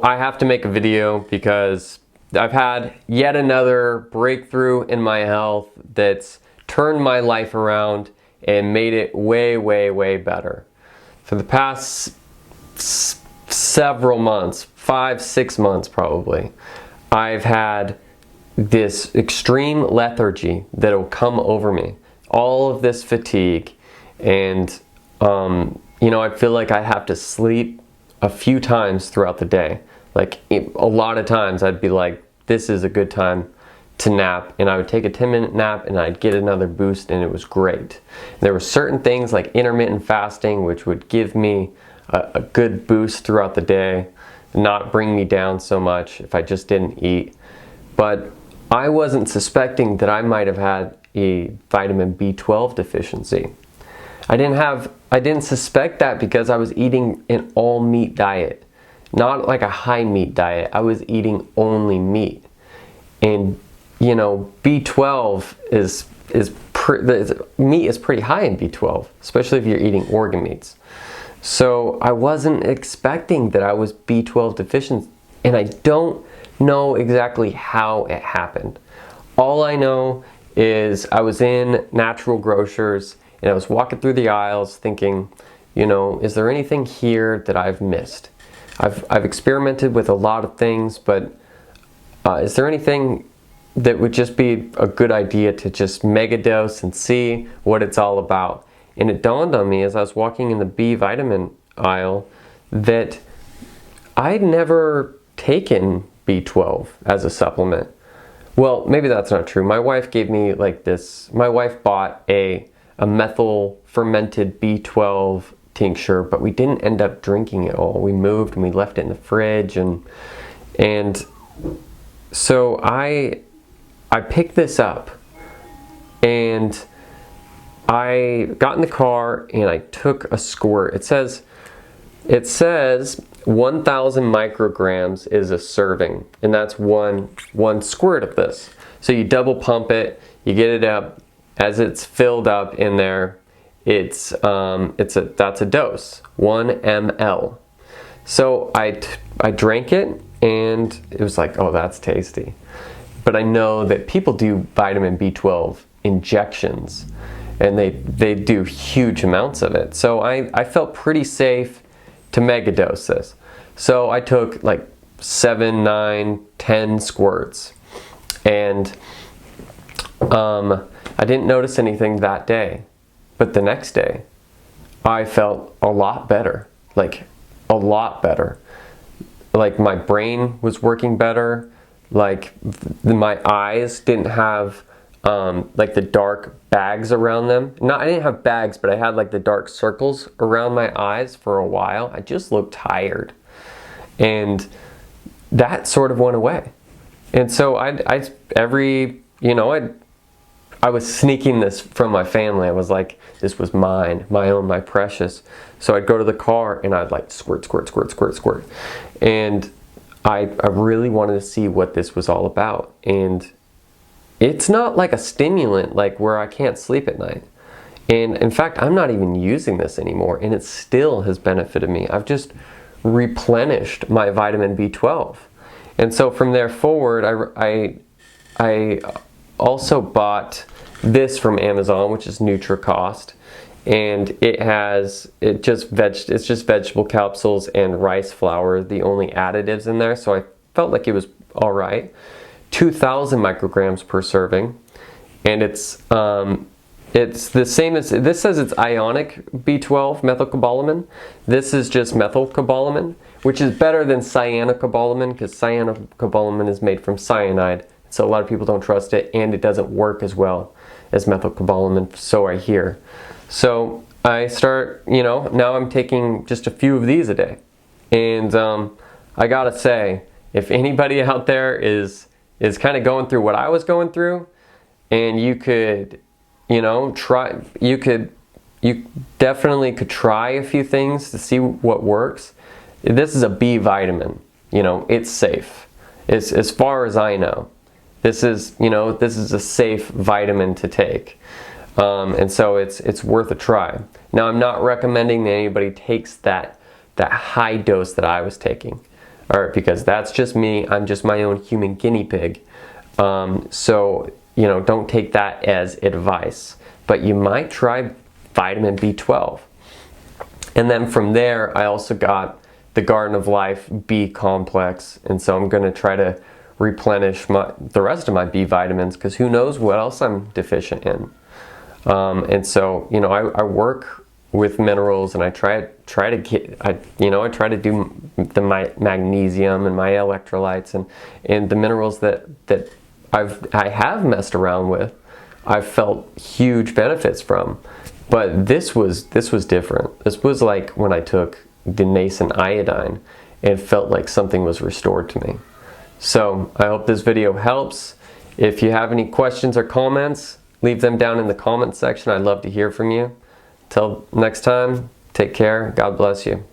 I have to make a video because I've had yet another breakthrough in my health that's turned my life around and made it way, way, way better. For the past several months, 5-6 months probably, I've had this extreme lethargy that will come over me. All of this fatigue, and I feel like I have to sleep a few times throughout the day. Like a lot of times I'd be like, this is a good time to nap, and I would take a 10-minute nap and I'd get another boost, and it was great. There were certain things like intermittent fasting which would give me a good boost throughout the day, not bring me down so much if I just didn't eat. But I wasn't suspecting that I might have had a vitamin B12 deficiency. I didn't suspect that because I was eating an all meat diet, not like a high meat diet. I was eating only meat. And B12 meat is pretty high in B12, especially if you're eating organ meats. So I wasn't expecting that I was B12 deficient, and I don't know exactly how it happened. All I know is I was in Natural Grocers and I was walking through the aisles thinking, is there anything here that I've missed? I've experimented with a lot of things, but is there anything that would just be a good idea to just megadose and see what it's all about? And it dawned on me as I was walking in the B vitamin aisle that I'd never taken B12 as a supplement. Well, maybe that's not true. My wife gave me my wife bought a methyl fermented B12 tincture, but we didn't end up drinking it all. We moved and we left it in the fridge, and so I picked this up and I got in the car and I took a squirt. It says 1,000 micrograms is a serving, and that's one squirt of this. So you double pump it, you get it up. As it's filled up in there, that's a dose, 1 ml. So I drank it and it was like, oh, that's tasty. But I know that people do vitamin B12 injections, and they do huge amounts of it. So I felt pretty safe to megadose this. So I took like 7, 9, 10 squirts, and I didn't notice anything that day. But the next day, I felt a lot better, like a lot better. Like my brain was working better, like my eyes didn't have like the dark bags around them. I didn't have bags, but I had like the dark circles around my eyes for a while. I just looked tired, and that sort of went away. And so I was sneaking this from my family. I was like, this was mine, my own, my precious. So I'd go to the car and I'd like squirt, squirt, squirt, squirt, squirt. And I really wanted to see what this was all about. And it's not like a stimulant, like where I can't sleep at night. And in fact, I'm not even using this anymore, and it still has benefited me. I've just replenished my vitamin B12. And so from there forward, I also bought this from Amazon, which is NutriCost, and it's just vegetable capsules and rice flour, the only additives in there. So I felt like it was all right. 2,000 micrograms per serving, and it's the same as this says. It's ionic B12 methylcobalamin. This is just methylcobalamin, which is better than cyanocobalamin because cyanocobalamin is made from cyanide. So a lot of people don't trust it, and it doesn't work as well as methylcobalamin, so I hear. So I start, now I'm taking just a few of these a day. And I gotta say, if anybody out there is kind of going through what I was going through, and you could, you definitely could try a few things to see what works. This is a B vitamin, it's safe. As far as I know. This is a safe vitamin to take, and so it's worth a try. Now, I'm not recommending that anybody takes that high dose that I was taking. All right, because that's just me. I'm just my own human guinea pig. So, you know, don't take that as advice, but you might try vitamin B12. And then from there, I also got the Garden of Life B complex, and so I'm going to try to replenish the rest of my B vitamins, because who knows what else I'm deficient in. And so, you know, I work with minerals, and I try to do the magnesium and my electrolytes and the minerals that I have messed around with. I've felt huge benefits from, but this was different. This was like when I took the nascent iodine and felt like something was restored to me. So I hope this video helps. If you have any questions or comments, leave them down in the comment section. I'd love to hear from you. Till next time, take care. God bless you.